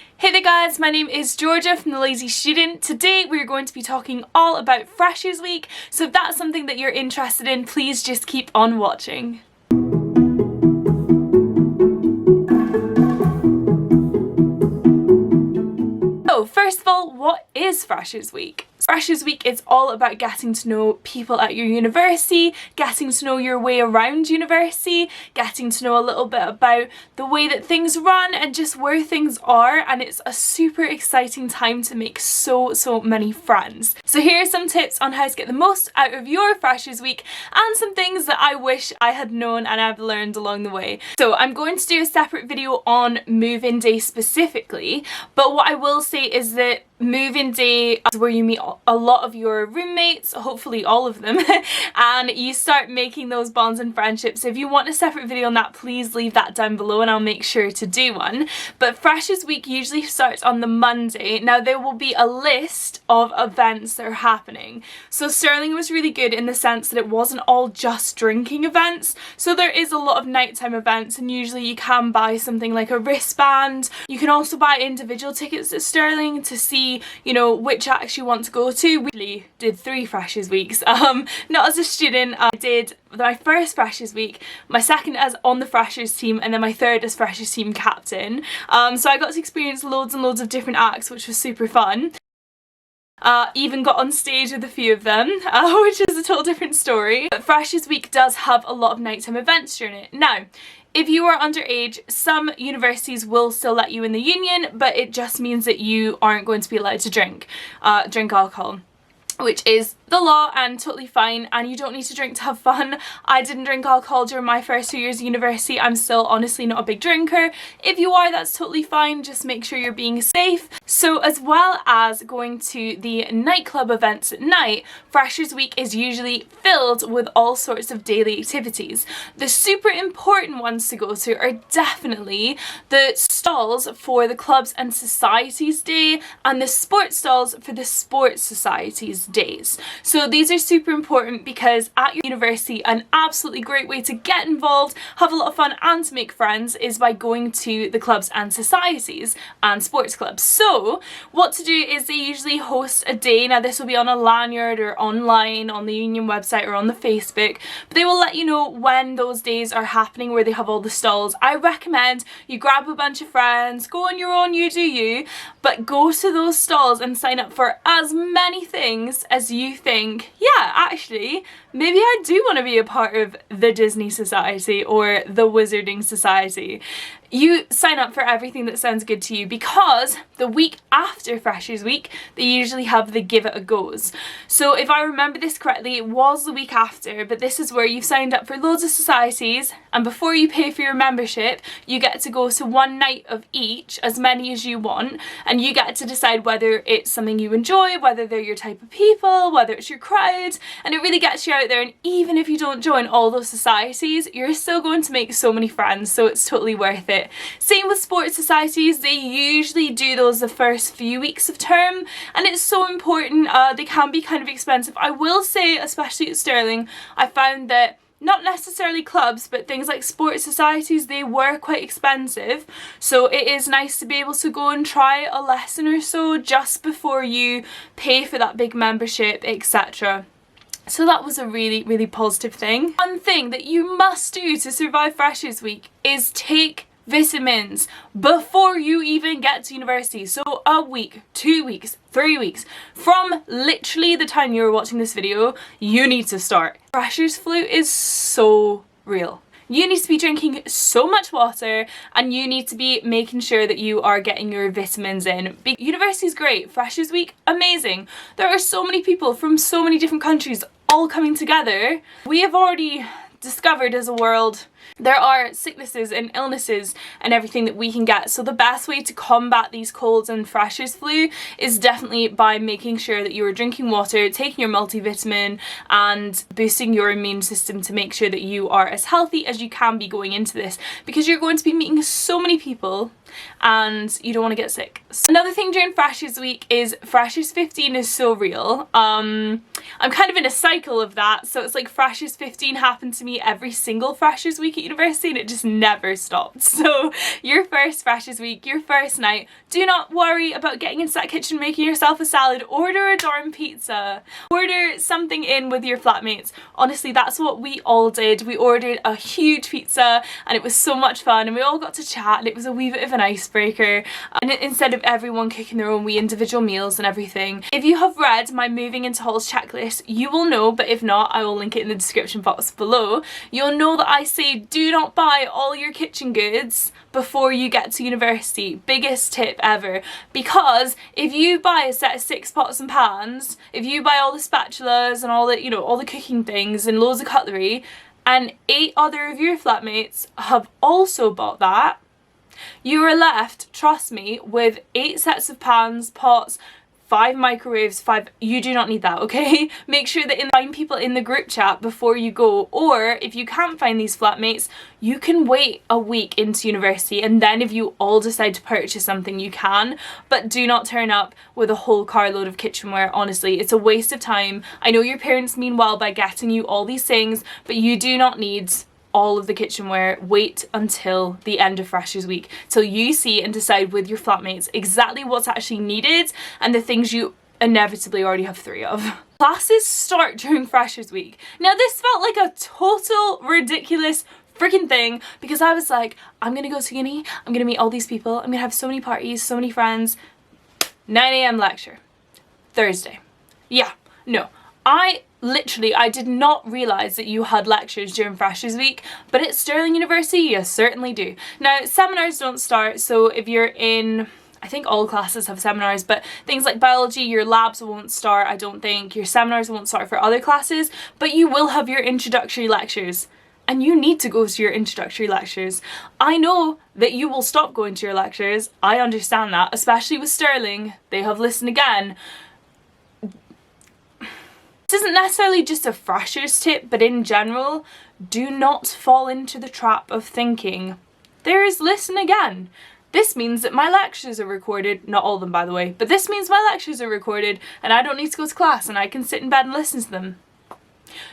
Hey there guys, my name is Georgia from The Lazy Student. Today we're going to be talking all about Freshers Week, so if that's something that you're interested in, please just keep on watching. So first of all, what is Freshers Week? Freshers Week is all about getting to know people at your university, getting to know your way around university, getting to know a little bit about the way that things run and just where things are, and it's a super exciting time to make so many friends. So here are some tips on how to get the most out of your Freshers Week and some things that I wish I had known and I've learned along the way. So I'm going to do a separate video on move-in day specifically, but what I will say is that move-in day is where you meet a lot of your roommates, hopefully all of them, and you start making those bonds and friendships. So if you want a separate video on that, please leave that down below and I'll make sure to do one. But Freshers Week usually starts on the Monday. Now there will be a list of events that are happening. So Stirling was really good in the sense that it wasn't all just drinking events. So there is a lot of nighttime events, and usually you can buy something like a wristband. You can also buy individual tickets at Stirling to see, you know, which acts you want to go to. We really did 3 Freshers Weeks. Not as a student, I did my first Freshers Week, my second as on the Freshers team, and then my third as Freshers team captain. So I got to experience loads and loads of different acts, which was super fun. Even got on stage with a few of them, which is a total different story. But Freshers Week does have a lot of nighttime events during it. Now, if you are underage, some universities will still let you in the union, but it just means that you aren't going to be allowed to drink alcohol, which is the law and totally fine, and you don't need to drink to have fun. I didn't drink alcohol during my first 2 years of university. I'm still honestly not a big drinker. If you are, that's totally fine. Just make sure you're being safe. So as well as going to the nightclub events at night, Freshers Week is usually filled with all sorts of daily activities. The super important ones to go to are definitely the stalls for the clubs and societies day and the sports stalls for the sports societies days. So these are super important because at your university, an absolutely great way to get involved, have a lot of fun and to make friends is by going to the clubs and societies and sports clubs. So what to do is they usually host a day. Now this will be on a lanyard or online on the union website or on the Facebook, but they will let you know when those days are happening where they have all the stalls. I recommend you grab a bunch of friends, go on your own, you do you, but go to those stalls and sign up for as many things as you think, yeah, actually, maybe I do want to be a part of the Disney Society or the Wizarding Society. You sign up for everything that sounds good to you, because the week after Freshers Week, they usually have the Give It a Goes. So if I remember this correctly, it was the week after, but this is where you've signed up for loads of societies, and before you pay for your membership, you get to go to one night of each, as many as you want, and you get to decide whether it's something you enjoy, whether they're your type of people, whether it's your crowd, and it really gets you out there. And even if you don't join all those societies, you're still going to make so many friends, so it's totally worth it. Same with sports societies. They usually do those the first few weeks of term, and it's so important. They can be kind of expensive. I will say, especially at Stirling, I found that not necessarily clubs, but things like sports societies, they were quite expensive. So it is nice to be able to go and try a lesson or so just before you pay for that big membership, etc. So that was a really positive thing. One thing that you must do to survive Freshers Week is take vitamins before you even get to university. So a week, 2 weeks, 3 weeks from literally the time you're watching this video, you need to start. Freshers flu is so real. You need to be drinking so much water, and you need to be making sure that you are getting your vitamins in. University is great. Freshers Week, amazing. There are so many people from so many different countries all coming together. We have already discovered as a world there are sicknesses and illnesses and everything that we can get. So the best way to combat these colds and freshers flu is definitely by making sure that you are drinking water, taking your multivitamin, and boosting your immune system to make sure that you are as healthy as you can be going into this, because you're going to be meeting so many people and you don't want to get sick. So another thing during Freshers Week is Freshers 15 is so real. I'm kind of in a cycle of that, so it's like Freshers 15 happened to me every single Freshers Week week at university and it just never stopped. So your first Freshers Week, your first night, do not worry about getting into that kitchen making yourself a salad. Order a darn pizza. Order something in with your flatmates. Honestly, that's what we all did. We ordered a huge pizza and it was so much fun and we all got to chat and it was a wee bit of an icebreaker, and instead of everyone cooking their own wee individual meals and everything. If you have read my moving into halls checklist, you will know, but if not, I will link it in the description box below. You'll know that I say do not buy all your kitchen goods before you get to university. Biggest tip ever. Because if you buy a set of 6 pots and pans, if you buy all the spatulas and all the, you know, all the cooking things and loads of cutlery, and 8 other of your flatmates have also bought that, you are left, trust me, with 8 sets of pans, pots, 5 microwaves, 5, you do not need that, okay? Make sure that find people in the group chat before you go, or if you can't find these flatmates, you can wait a week into university and then if you all decide to purchase something you can, but do not turn up with a whole carload of kitchenware. Honestly, it's a waste of time. I know your parents mean well by getting you all these things, but you do not need all of the kitchenware. Wait until the end of Freshers Week till you see and decide with your flatmates exactly what's actually needed and the things you inevitably already have 3 of. Classes start during Freshers Week. Now this felt like a total ridiculous freaking thing because I was like, I'm gonna go to uni, I'm gonna meet all these people, I'm gonna have so many parties, so many friends. 9 AM lecture. Thursday. Yeah, no. I did not realise that you had lectures during Freshers Week, but at Stirling University you certainly do. Now seminars don't start, so if you're in, I think all classes have seminars, but things like biology, your labs won't start, I don't think. Your seminars won't start for other classes, but you will have your introductory lectures. And you need to go to your introductory lectures. I know that you will stop going to your lectures, I understand that, especially with Stirling. They have Listen Again. This isn't necessarily just a freshers tip, but in general, do not fall into the trap of thinking, there is Listen Again. This means that my lectures are recorded, not all of them by the way, but this means my lectures are recorded and I don't need to go to class and I can sit in bed and listen to them.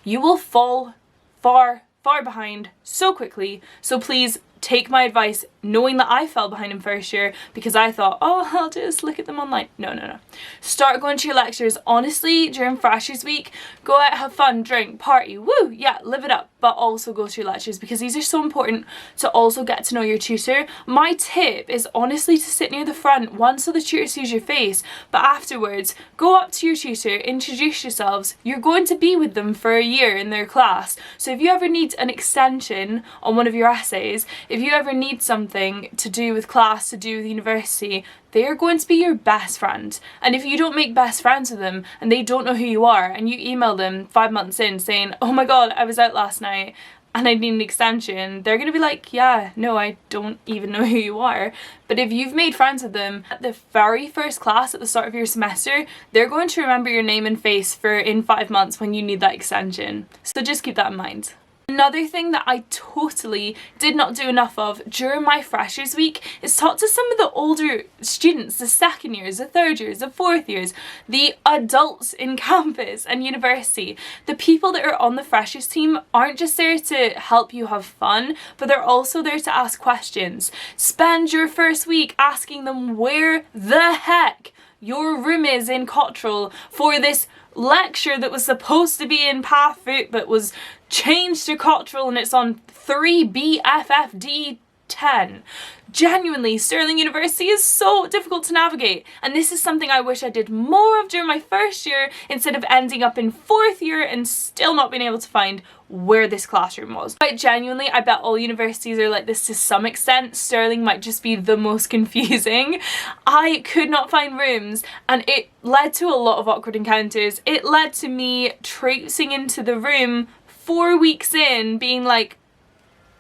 You will fall far behind so quickly, so please take my advice, knowing that I fell behind in first year because I thought, oh, I'll just look at them online. No. Start going to your lectures. Honestly, during Freshers Week, go out, have fun, drink, party, woo, yeah, live it up, but also go to your lectures because these are so important to also get to know your tutor. My tip is honestly to sit near the front, one, so the tutor sees your face, but afterwards, go up to your tutor, introduce yourselves. You're going to be with them for a year in their class, so if you ever need an extension on one of your essays, if you ever need something to do with class, to do with university, they are going to be your best friend. And if you don't make best friends with them and they don't know who you are and you email them 5 months in saying, oh my god, I was out last night and I need an extension, they're going to be like, yeah, no, I don't even know who you are. But if you've made friends with them at the very first class at the start of your semester, they're going to remember your name and face for in 5 months when you need that extension. So just keep that in mind. Another thing that I totally did not do enough of during my Freshers Week is talk to some of the older students, the second years, the third years, the fourth years, the adults in campus and university. The people that are on the Freshers team aren't just there to help you have fun, but they're also there to ask questions. Spend your first week asking them where the heck your room is in Cottrell for this lecture that was supposed to be in Pathfoot but was changed to Cottrell and it's on 3BFFD 10. Genuinely, Stirling University is so difficult to navigate, and this is something I wish I did more of during my first year instead of ending up in 4th year and still not being able to find where this classroom was. But genuinely, I bet all universities are like this to some extent. Stirling might just be the most confusing. I could not find rooms and it led to a lot of awkward encounters. It led to me traipsing into the room 4 weeks in being like,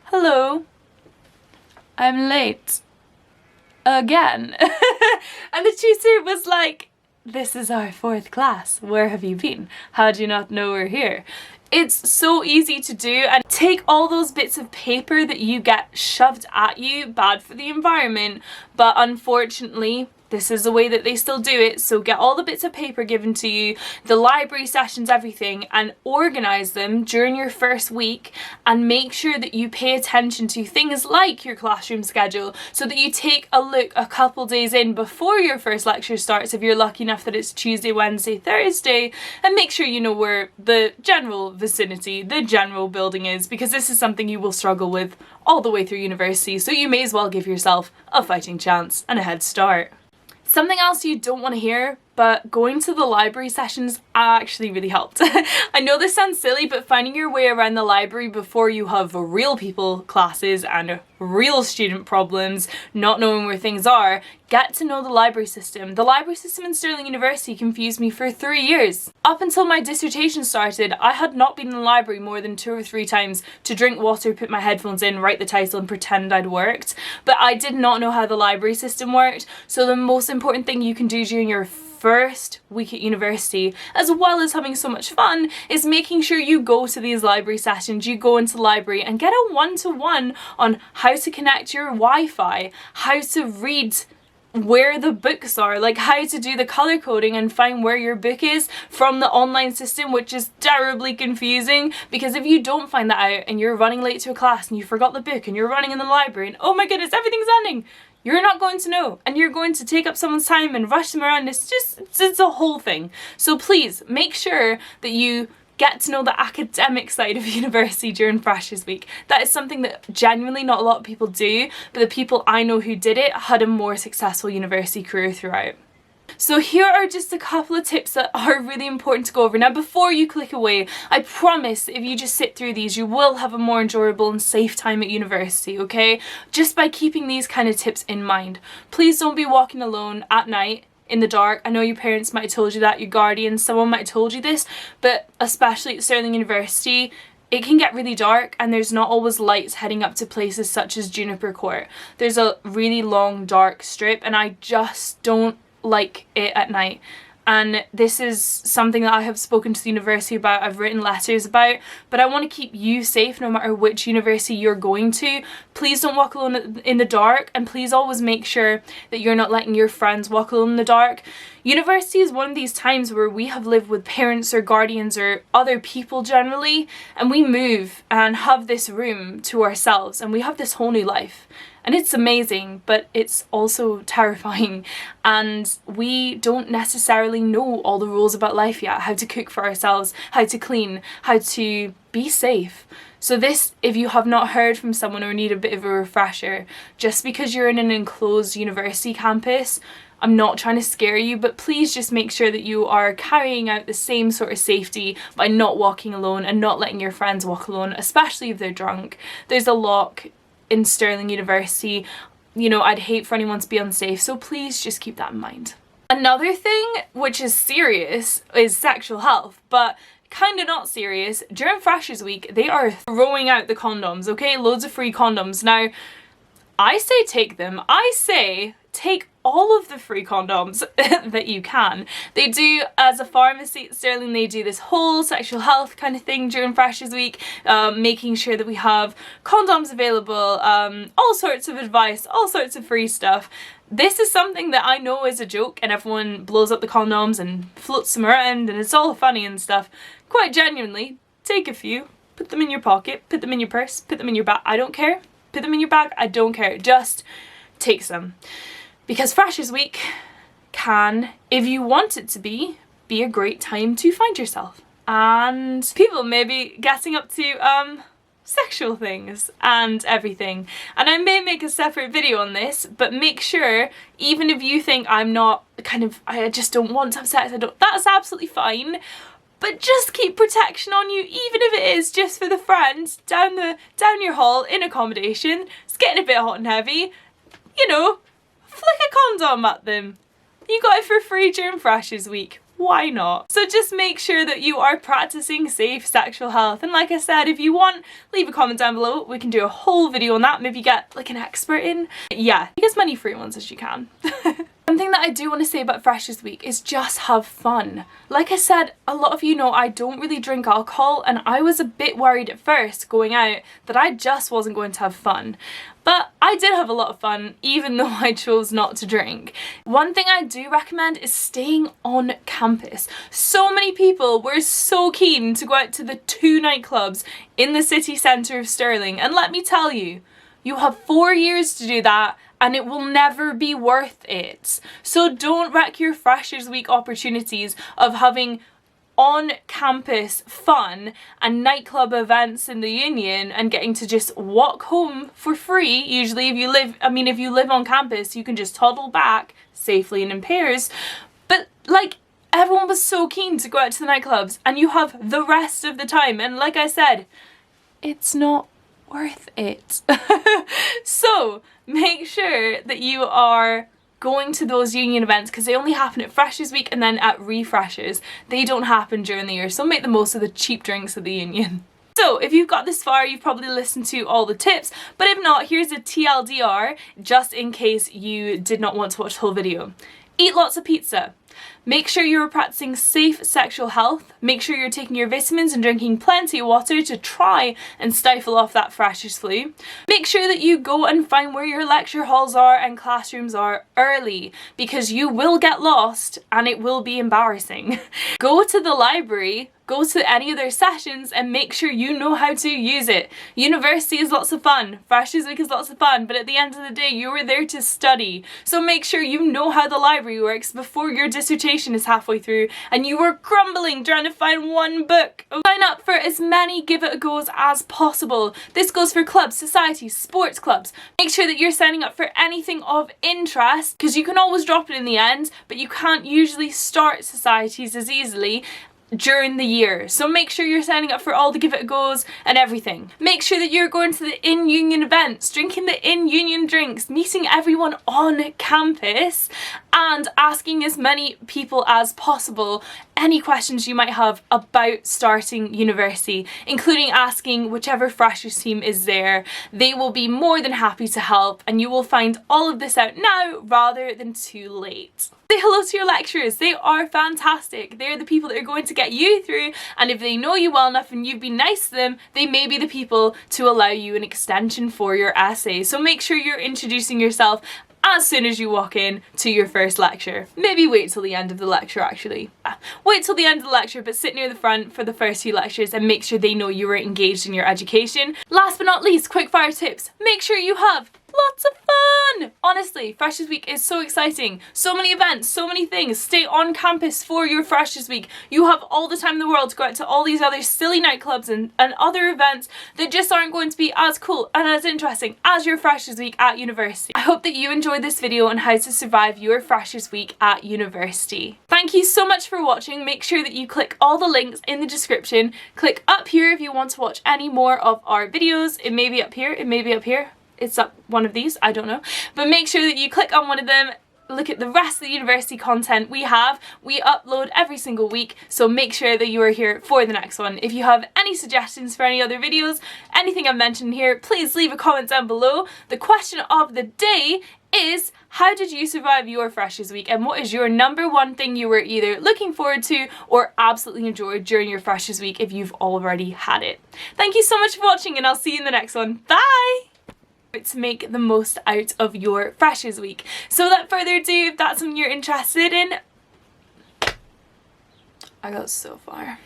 hello, I'm late again. And the tutor was like, this is our 4th class, where have you been? How do you not know we're here? It's so easy to do, and take all those bits of paper that you get shoved at you, bad for the environment, but unfortunately this is the way that they still do it. So get all the bits of paper given to you, the library sessions, everything, and organise them during your first week, and make sure that you pay attention to things like your classroom schedule, so that you take a look a couple days in before your first lecture starts, if you're lucky enough that it's Tuesday, Wednesday, Thursday, and make sure you know where the general vicinity, the general building is, because this is something you will struggle with all the way through university, so you may as well give yourself a fighting chance and a head start. Something else you don't want to hear, but going to the library sessions actually really helped. I know this sounds silly, but finding your way around the library before you have real people classes and real student problems, not knowing where things are, get to know the library system. The library system in Stirling University confused me for 3 years. Up until my dissertation started, I had not been in the library more than 2 or 3 times to drink water, put my headphones in, write the title and pretend I'd worked. But I did not know how the library system worked, so the most important thing you can do during your first week at university, as well as having so much fun, is making sure you go to these library sessions, you go into the library and get a one-to-one on how to connect your Wi-Fi, how to read where the books are, like how to do the colour coding and find where your book is from the online system, which is terribly confusing, because if you don't find that out and you're running late to a class and you forgot the book and you're running in the library and oh my goodness, everything's ending, you're not going to know, and you're going to take up someone's time and rush them around. It's a whole thing. So please make sure that you get to know the academic side of university during Freshers Week. That is something that genuinely not a lot of people do, but the people I know who did it had a more successful university career throughout. So here are just a couple of tips that are really important to go over. Now before you click away, I promise if you just sit through these you will have a more enjoyable and safe time at university, okay? Just by keeping these kind of tips in mind. Please don't be walking alone at night in the dark. I know your parents might have told you that, your guardians, someone might have told you this, but especially at Stirling University, it can get really dark and there's not always lights heading up to places such as Juniper Court. There's a really long dark strip and I just don't like it at night, and this is something that I have spoken to the university about, I've written letters about, but I want to keep you safe no matter which university you're going to. Please don't walk alone in the dark, and please always make sure that you're not letting your friends walk alone in the dark. University is one of these times where we have lived with parents or guardians or other people generally, and we move and have this room to ourselves and we have this whole new life. And it's amazing, but it's also terrifying, and we don't necessarily know all the rules about life yet, how to cook for ourselves, how to clean, how to be safe. So this, if you have not heard from someone or need a bit of a refresher, just because you're in an enclosed university campus, I'm not trying to scare you, but please just make sure that you are carrying out the same sort of safety by not walking alone and not letting your friends walk alone, especially if they're drunk. There's a lock in Stirling University, you know, I'd hate for anyone to be unsafe, so please just keep that in mind. Another thing which is serious is sexual health, but kind of not serious. During Freshers Week, they are throwing out the condoms, okay? Loads of free condoms. Now, I say take them. I say take all of the free condoms that you can. They do, as a pharmacy at Stirling, they do this whole sexual health kind of thing during Freshers Week, making sure that we have condoms available, all sorts of advice, all sorts of free stuff. This is something that I know is a joke and everyone blows up the condoms and floats them around and it's all funny and stuff. Quite genuinely, take a few, put them in your pocket, put them in your purse, put them in your bag, I don't care. Put them in your bag, I don't care, just take some. Because Freshers Week can, if you want it to be a great time to find yourself. And people may be getting up to sexual things and everything. And I may make a separate video on this, but make sure, even if you think I'm not I just don't want to have sex, that's absolutely fine. But just keep protection on you, even if it is just for the friends down your hall in accommodation. It's getting a bit hot and heavy, you know. Flick a condom at them. You got it for free during Freshers Week. Why not? So just make sure that you are practicing safe sexual health. And like I said, if you want, leave a comment down below. We can do a whole video on that. Maybe get like an expert in. Yeah, take as many free ones as you can. Something that I do want to say about Freshers Week is just have fun. Like I said, a lot of you know I don't really drink alcohol, and I was a bit worried at first going out that I just wasn't going to have fun. But I did have a lot of fun, even though I chose not to drink. One thing I do recommend is staying on campus. So many people were so keen to go out to the 2 nightclubs in the city centre of Stirling, and let me tell you, you have 4 years to do that, and it will never be worth it. So don't wreck your Freshers Week opportunities of having on-campus fun and nightclub events in the Union and getting to just walk home for free. Usually if you live on campus, you can just toddle back safely and in pairs. But like, everyone was so keen to go out to the nightclubs, and you have the rest of the time, and like I said, it's not worth it. So make sure that you are going to those Union events, because they only happen at Freshers Week and then at refreshers. They don't happen during the year, so make the most of the cheap drinks at the Union. So if you've got this far, you've probably listened to all the tips, but if not, here's a TLDR just in case you did not want to watch the whole video. Eat lots of pizza. Make sure you're practicing safe sexual health. Make sure you're taking your vitamins and drinking plenty of water to try and stifle off that freshers flu. Make sure that you go and find where your lecture halls are and classrooms are early, because you will get lost and it will be embarrassing. Go to the library, go to any of their sessions, and make sure you know how to use it. University is lots of fun, Freshers Week is lots of fun, but at the end of the day you are there to study. So make sure you know how the library works before your dissertation is halfway through and you are crumbling trying to find one book. Sign up for as many give it a goes as possible. This goes for clubs, societies, sports clubs. Make sure that you're signing up for anything of interest, because you can always drop it in the end, but you can't usually start societies as easily during the year. So make sure you're signing up for all the give it a goes and everything. Make sure that you're going to the in-union events, drinking the in-union drinks, meeting everyone on campus, and asking as many people as possible any questions you might have about starting university, including asking whichever freshers team is there. They will be more than happy to help, and you will find all of this out now rather than too late. Say hello to your lecturers. They are fantastic. They're the people that are going to get you through, and if they know you well enough and you've been nice to them, they may be the people to allow you an extension for your essay. So make sure you're introducing yourself as soon as you walk in to your first lecture. Maybe wait till the end of the lecture actually. Wait till the end of the lecture, but sit near the front for the first few lectures and make sure they know you were engaged in your education. Last but not least, quick fire tips. Make sure you have lots of fun! Honestly, Freshers Week is so exciting. So many events, so many things. Stay on campus for your Freshers Week. You have all the time in the world to go out to all these other silly nightclubs and other events that just aren't going to be as cool and as interesting as your Freshers Week at university. I hope that you enjoyed this video on how to survive your Freshers Week at university. Thank you so much for watching. Make sure that you click all the links in the description. Click up here if you want to watch any more of our videos. It may be up here, it may be up here. It's up one of these, I don't know. But make sure that you click on one of them, look at the rest of the university content we have. We upload every single week, so make sure that you are here for the next one. If you have any suggestions for any other videos, anything I've mentioned here, please leave a comment down below. The question of the day is, how did you survive your Freshers Week, and what is your #1 thing you were either looking forward to or absolutely enjoyed during your Freshers Week if you've already had it? Thank you so much for watching, and I'll see you in the next one. Bye! To make the most out of your Freshers Week. So without further ado, if that's something you're interested in, I got so far.